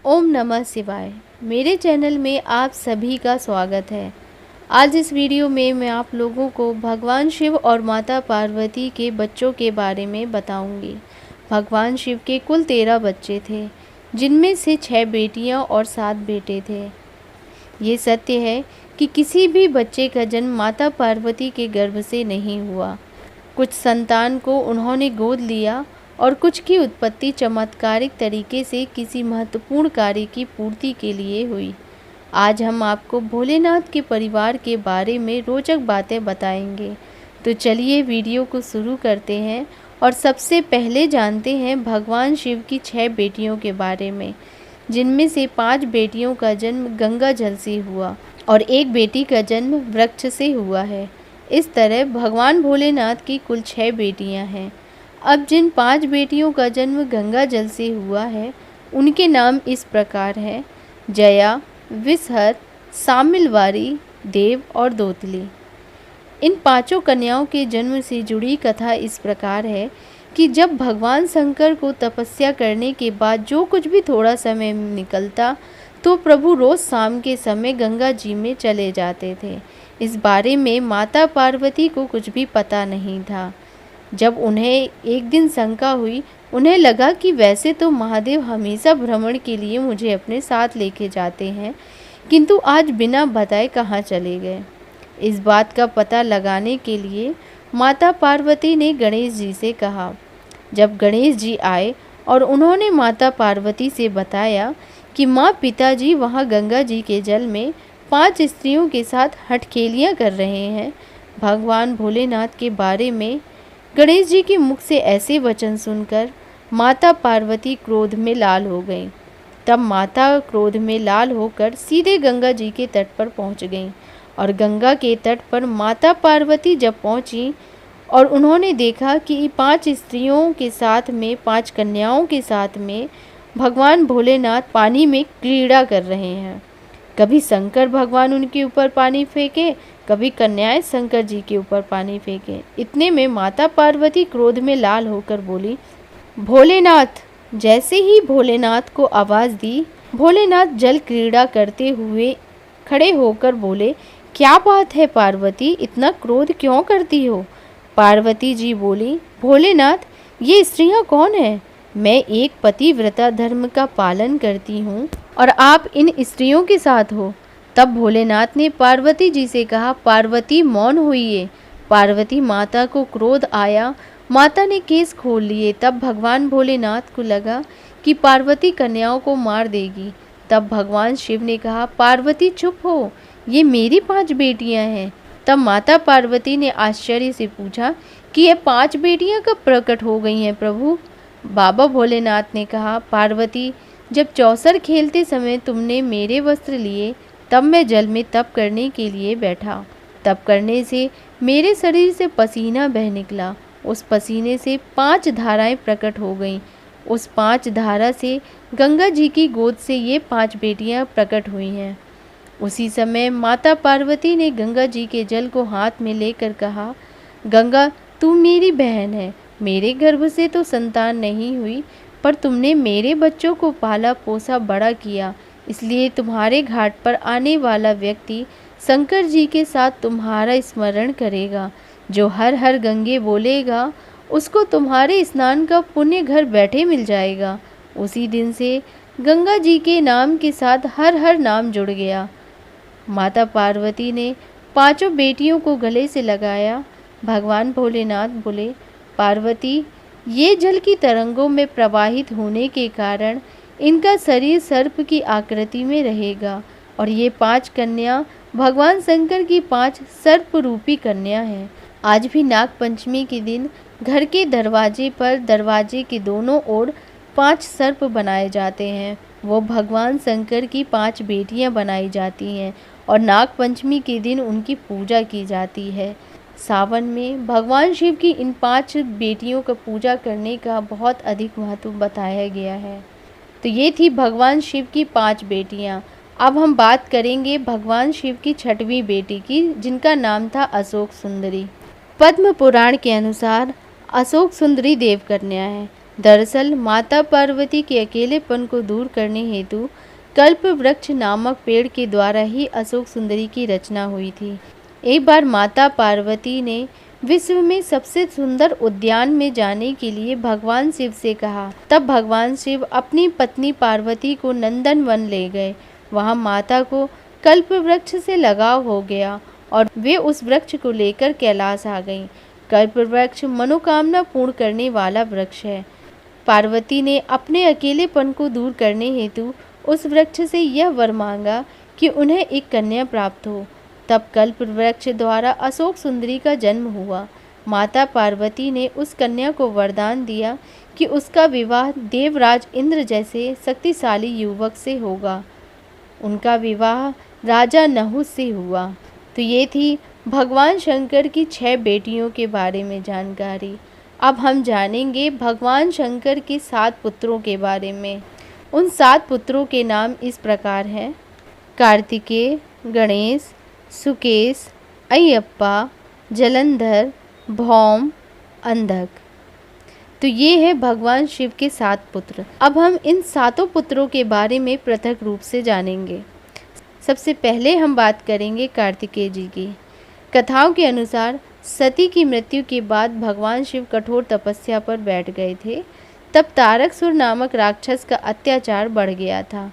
ओम नमः शिवाय। मेरे चैनल में आप सभी का स्वागत है। आज इस वीडियो में मैं आप लोगों को भगवान शिव और माता पार्वती के बच्चों के बारे में बताऊंगी। भगवान शिव के कुल 13 बच्चे थे, जिनमें से 6 बेटियां और 7 बेटे थे। ये सत्य है कि किसी भी बच्चे का जन्म माता पार्वती के गर्भ से नहीं हुआ। कुछ संतान को उन्होंने गोद लिया और कुछ की उत्पत्ति चमत्कारिक तरीके से किसी महत्वपूर्ण कार्य की पूर्ति के लिए हुई। आज हम आपको भोलेनाथ के परिवार के बारे में रोचक बातें बताएंगे। तो चलिए वीडियो को शुरू करते हैं और सबसे पहले जानते हैं भगवान शिव की 6 बेटियों के बारे में, जिनमें से 5 बेटियों का जन्म गंगा जल से हुआ और एक बेटी का जन्म वृक्ष से हुआ है। इस तरह भगवान भोलेनाथ की कुल 6 बेटियां हैं। अब जिन 5 बेटियों का जन्म गंगा जल से हुआ है, उनके नाम इस प्रकार हैं: जया, विषहर, सामिलवारी, देव और दोतली। इन 5 कन्याओं के जन्म से जुड़ी कथा इस प्रकार है कि जब भगवान शंकर को तपस्या करने के बाद जो कुछ भी थोड़ा समय निकलता, तो प्रभु रोज शाम के समय गंगा जी में चले जाते थे। इस बारे में माता पार्वती को कुछ भी पता नहीं था। जब उन्हें एक दिन शंका हुई, उन्हें लगा कि वैसे तो महादेव हमेशा भ्रमण के लिए मुझे अपने साथ लेके जाते हैं, किंतु आज बिना बताए कहाँ चले गए। इस बात का पता लगाने के लिए माता पार्वती ने गणेश जी से कहा। जब गणेश जी आए और उन्होंने माता पार्वती से बताया कि माँ पिताजी वहाँ गंगा जी के जल में 5 स्त्रियों के साथ हठखेलियाँ कर रहे हैं, भगवान भोलेनाथ के बारे में गणेश जी के मुख से ऐसे वचन सुनकर माता पार्वती क्रोध में लाल हो गईं। तब माता क्रोध में लाल होकर सीधे गंगा जी के तट पर पहुंच गईं और गंगा के तट पर माता पार्वती जब पहुंची और उन्होंने देखा कि 5 स्त्रियों के साथ में 5 कन्याओं के साथ में भगवान भोलेनाथ पानी में क्रीड़ा कर रहे हैं। कभी शंकर भगवान उनके ऊपर पानी फेंके, कभी कन्याएं शंकर जी के ऊपर पानी फेंके। इतने में माता पार्वती क्रोध में लाल होकर बोली, भोलेनाथ। जैसे ही भोलेनाथ को आवाज़ दी, भोलेनाथ जल क्रीड़ा करते हुए खड़े होकर बोले, क्या बात है पार्वती, इतना क्रोध क्यों करती हो? पार्वती जी बोली, भोलेनाथ, ये स्त्रियां कौन हैं? मैं एक पतिव्रता धर्म का पालन करती हूँ और आप इन स्त्रियों के साथ हो। तब भोलेनाथ ने पार्वती जी से कहा, पार्वती मौन होइए। पार्वती माता को क्रोध आया, माता ने केस खोल लिए। तब भगवान भोलेनाथ को लगा कि पार्वती कन्याओं को मार देगी। तब भगवान शिव ने कहा, पार्वती चुप हो, ये मेरी 5 बेटियां हैं। तब माता पार्वती ने आश्चर्य से पूछा कि ये 5 बेटियां कब प्रकट हो गई हैं प्रभु? बाबा भोलेनाथ ने कहा, पार्वती, जब चौसर खेलते समय तुमने मेरे वस्त्र लिए, तब मैं जल में तप करने के लिए बैठा। तप करने से मेरे शरीर से पसीना बह निकला। उस पसीने से 5 धाराएं प्रकट हो गईं। उस 5 धारा से गंगा जी की गोद से ये 5 बेटियां प्रकट हुई हैं। उसी समय माता पार्वती ने गंगा जी के जल को हाथ में लेकर कहा, गंगा, तू मेरी बहन है। मेरे गर्भ से तो संतान नहीं हुई, पर तुमने मेरे बच्चों को पाला पोसा बड़ा किया, इसलिए तुम्हारे घाट पर आने वाला व्यक्ति शंकर जी के साथ तुम्हारा स्मरण करेगा। जो हर हर गंगे बोलेगा, उसको तुम्हारे स्नान का पुण्य घर बैठे मिल जाएगा। उसी दिन से गंगा जी के नाम के साथ हर हर नाम जुड़ गया। माता पार्वती ने 5 बेटियों को गले से लगाया। भगवान भोलेनाथ बोले, पार्वती, ये जल की तरंगों में प्रवाहित होने के कारण इनका शरीर सर्प की आकृति में रहेगा और ये 5 कन्या भगवान शंकर की 5 सर्प रूपी कन्या हैं। आज भी नाग पंचमी के दिन घर के दरवाजे पर दरवाजे के दोनों ओर 5 सर्प बनाए जाते हैं। वो भगवान शंकर की 5 बेटियां बनाई जाती हैं और नाग पंचमी के दिन उनकी पूजा की जाती है। सावन में भगवान शिव की इन 5 बेटियों का पूजा करने का बहुत अधिक महत्व बताया गया है। तो ये थी भगवान शिव की 5 बेटियां। अब हम बात करेंगे भगवान शिव की 6वीं बेटी की, जिनका नाम था अशोक सुंदरी। पद्म पुराण के अनुसार अशोक सुंदरी देव कन्या है। दरअसल माता पार्वती के अकेलेपन को दूर करने हेतु कल्प वृक्ष नामक पेड़ के द्वारा ही अशोक सुंदरी की रचना हुई थी। एक बार माता पार्वती ने विश्व में सबसे सुंदर उद्यान में जाने के लिए भगवान शिव से कहा। तब भगवान शिव अपनी पत्नी पार्वती को नंदन वन ले गए। वहां माता को कल्प वृक्ष से लगाव हो गया और वे उस वृक्ष को लेकर कैलाश आ गईं। कल्प वृक्ष मनोकामना पूर्ण करने वाला वृक्ष है। पार्वती ने अपने अकेलेपन को दूर करने हेतु उस वृक्ष से यह वर मांगा कि उन्हें एक कन्या प्राप्त हो। तब कल्प वृक्ष द्वारा अशोक सुंदरी का जन्म हुआ। माता पार्वती ने उस कन्या को वरदान दिया कि उसका विवाह देवराज इंद्र जैसे शक्तिशाली युवक से होगा। उनका विवाह राजा नहुष से हुआ। तो ये थी भगवान शंकर की 6 बेटियों के बारे में जानकारी। अब हम जानेंगे भगवान शंकर के 7 पुत्रों के बारे में। उन 7 पुत्रों के नाम इस प्रकार हैं: कार्तिकेय, गणेश, सुकेश, अयप्पा, जलंधर, भौम, अंधक। तो ये है भगवान शिव के 7 पुत्र। अब हम इन 7 पुत्रों के बारे में पृथक रूप से जानेंगे। सबसे पहले हम बात करेंगे कार्तिकेय जी की। कथाओं के अनुसार सती की मृत्यु के बाद भगवान शिव कठोर तपस्या पर बैठ गए थे। तब तारकासुर नामक राक्षस का अत्याचार बढ़ गया था।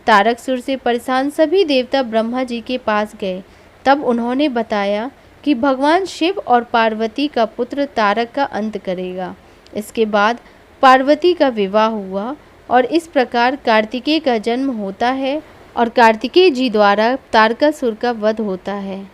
तारकासुर से परेशान सभी देवता ब्रह्मा जी के पास गए। तब उन्होंने बताया कि भगवान शिव और पार्वती का पुत्र तारक का अंत करेगा। इसके बाद पार्वती का विवाह हुआ और इस प्रकार कार्तिकेय का जन्म होता है और कार्तिकेय जी द्वारा तारकासुर का वध होता है।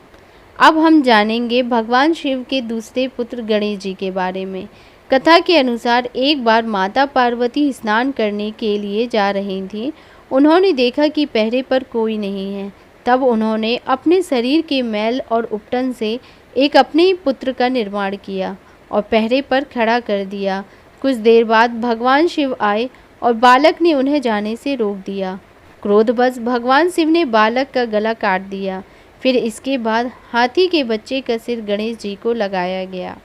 अब हम जानेंगे भगवान शिव के दूसरे पुत्र गणेश जी के बारे में। कथा के अनुसार एक बार माता पार्वती स्नान करने के लिए जा रही थीं। उन्होंने देखा कि पहरे पर कोई नहीं है। तब उन्होंने अपने शरीर के मैल और उपटन से एक अपने ही पुत्र का निर्माण किया और पहरे पर खड़ा कर दिया। कुछ देर बाद भगवान शिव आए और बालक ने उन्हें जाने से रोक दिया। क्रोधवश भगवान शिव ने बालक का गला काट दिया। फिर इसके बाद हाथी के बच्चे का सिर गणेश जी को लगाया गया।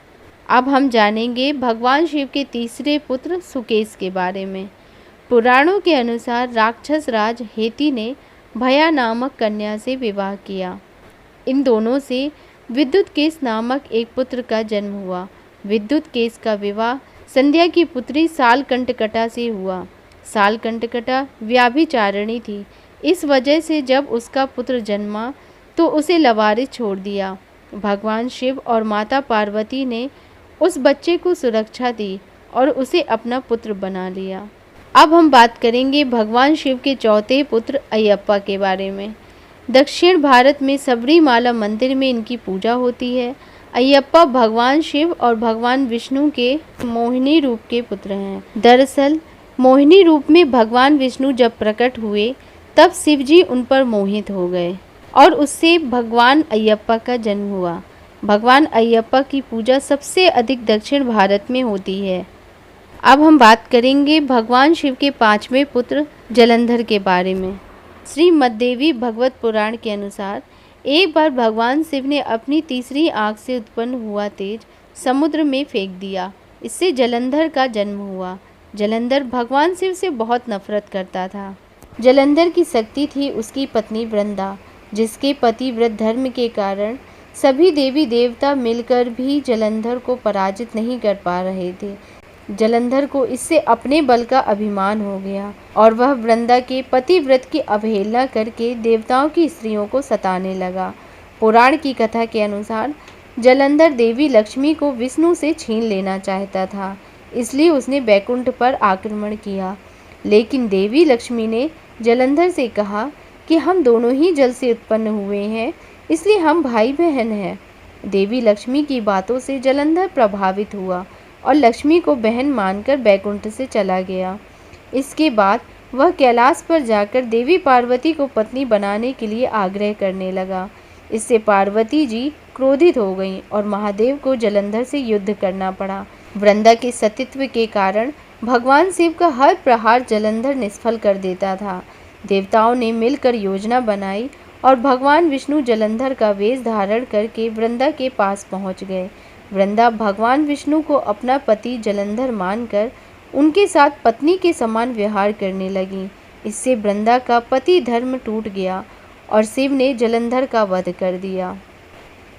अब हम जानेंगे भगवान शिव के तीसरे पुत्र सुकेश के बारे में। पुराणों के अनुसार राक्षस राज हेति ने भया नामक कन्या से विवाह किया। इन दोनों से विद्युतकेश नामक एक पुत्र का जन्म हुआ। विद्युतकेश का विवाह संध्या की पुत्री सालकंटकटा से हुआ। सालकंटकटा व्याभिचारिणी थी। इस वजह से जब उसका पुत्र जन्मा तो उसे लवारिस छोड़ दिया। भगवान शिव और माता पार्वती ने उस बच्चे को सुरक्षा दी और उसे अपना पुत्र बना लिया। अब हम बात करेंगे भगवान शिव के चौथे पुत्र अयप्पा के बारे में। दक्षिण भारत में सबरीमाला मंदिर में इनकी पूजा होती है। अयप्पा भगवान शिव और भगवान विष्णु के मोहिनी रूप के पुत्र हैं। दरअसल मोहिनी रूप में भगवान विष्णु जब प्रकट हुए तब शिव जी उन पर मोहित हो गए और उससे भगवान अयप्पा का जन्म हुआ। भगवान अयप्पा की पूजा सबसे अधिक दक्षिण भारत में होती है। अब हम बात करेंगे भगवान शिव के 5वें पुत्र जलंधर के बारे में। श्रीमद्देवी भगवत पुराण के अनुसार एक बार भगवान शिव ने अपनी तीसरी आँख से उत्पन्न हुआ तेज समुद्र में फेंक दिया। इससे जलंधर का जन्म हुआ। जलंधर भगवान शिव से बहुत नफरत करता था। जलंधर की शक्ति थी उसकी पत्नी वृंदा, जिसके पतिव्रत धर्म के कारण सभी देवी देवता मिलकर भी जलंधर को पराजित नहीं कर पा रहे थे। जलंधर को इससे अपने बल का अभिमान हो गया और वह वृंदा के पतिव्रत की अवहेलना करके देवताओं की स्त्रियों को सताने लगा। पुराण की कथा के अनुसार जलंधर देवी लक्ष्मी को विष्णु से छीन लेना चाहता था, इसलिए उसने बैकुंठ पर आक्रमण किया। लेकिन देवी लक्ष्मी ने जलंधर से कहा कि हम दोनों ही जल से उत्पन्न हुए हैं, इसलिए हम भाई बहन हैं। देवी लक्ष्मी की बातों से जलंधर प्रभावित हुआ और लक्ष्मी को बहन मानकर बैकुंठ से चला गया। इसके बाद वह कैलाश पर जाकर देवी पार्वती को पत्नी बनाने के लिए आग्रह करने लगा। इससे पार्वती जी क्रोधित हो गईं और महादेव को जलंधर से युद्ध करना पड़ा। वृंदा के सतीत्व के कारण भगवान शिव का हर प्रहार जलंधर निष्फल कर देता था। देवताओं ने मिलकर योजना बनाई और भगवान विष्णु जलंधर का वेश धारण करके वृंदा के पास पहुंच गए। वृंदा भगवान विष्णु को अपना पति जलंधर मानकर उनके साथ पत्नी के समान व्यवहार करने लगी। इससे वृंदा का पति धर्म टूट गया और शिव ने जलंधर का वध कर दिया।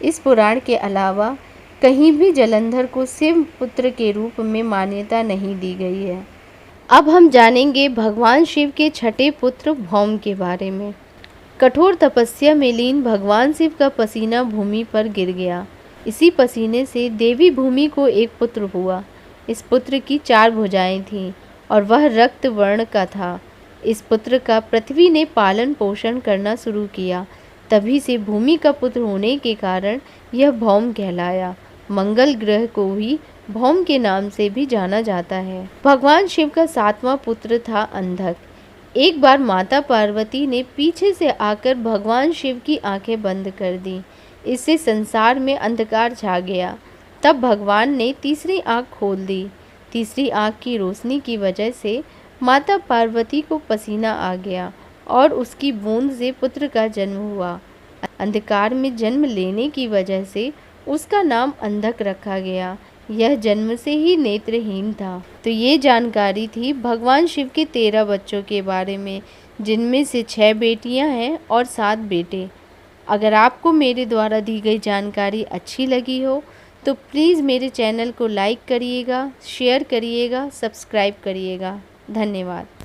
इस पुराण के अलावा कहीं भी जलंधर को शिव पुत्र के रूप में मान्यता नहीं दी गई है। अब हम जानेंगे भगवान शिव के छठे पुत्र भौम के बारे में। कठोर तपस्या में लीन भगवान शिव का पसीना भूमि पर गिर गया। इसी पसीने से देवी भूमि को एक पुत्र हुआ। इस पुत्र की 4 भुजाएं थीं और वह रक्त वर्ण का था। इस पुत्र का पृथ्वी ने पालन पोषण करना शुरू किया। तभी से भूमि का पुत्र होने के कारण यह भौम कहलाया। मंगल ग्रह को ही भौम के नाम से भी जाना जाता है। भगवान शिव का 7वां पुत्र था अंधक। एक बार माता पार्वती ने पीछे से आकर भगवान शिव की आंखें बंद कर दी। इससे संसार में अंधकार छा गया। तब भगवान ने तीसरी आंख खोल दी। तीसरी आंख की रोशनी की वजह से माता पार्वती को पसीना आ गया और उसकी बूंद से पुत्र का जन्म हुआ। अंधकार में जन्म लेने की वजह से उसका नाम अंधक रखा गया। यह जन्म से ही नेत्रहीन था। तो ये जानकारी थी भगवान शिव के 13 बच्चों के बारे में, जिनमें से 6 बेटियां हैं और 7 बेटे। अगर आपको मेरे द्वारा दी गई जानकारी अच्छी लगी हो तो प्लीज़ मेरे चैनल को लाइक करिएगा, शेयर करिएगा, सब्सक्राइब करिएगा। धन्यवाद।